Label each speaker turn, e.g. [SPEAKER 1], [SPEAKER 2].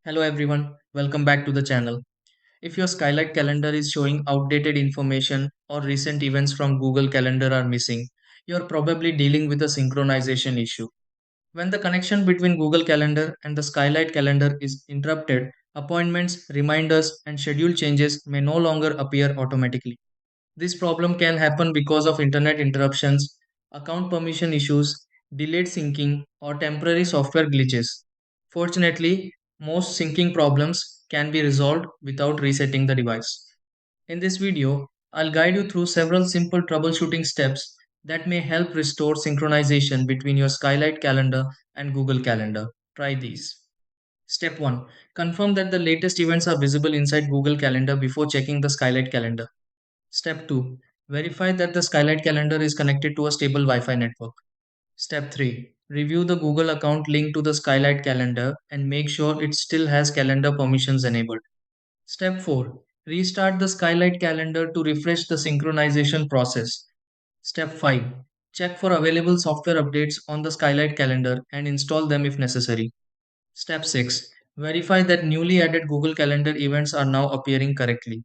[SPEAKER 1] Hello everyone, welcome back to the channel. If your Skylight calendar is showing outdated information or recent events from Google Calendar are missing, you're probably dealing with a synchronization issue. When the connection between Google Calendar and the Skylight calendar is interrupted, appointments, reminders, and schedule changes may no longer appear automatically. This problem can happen because of internet interruptions, account permission issues, delayed syncing, or temporary software glitches. Fortunately, most syncing problems can be resolved without resetting the device. In this video, I'll guide you through several simple troubleshooting steps that may help restore synchronization between your Skylight calendar and Google Calendar. Try these. Step 1. Confirm that the latest events are visible inside Google Calendar before checking the Skylight calendar. Step 2. Verify that the Skylight calendar is connected to a stable Wi Fi network. Step 3. Review the Google account linked to the Skylight calendar and make sure it still has calendar permissions enabled. Step 4. Restart the Skylight calendar to refresh the synchronization process. Step 5. Check for available software updates on the Skylight calendar and install them if necessary. Step 6. Verify that newly added Google Calendar events are now appearing correctly.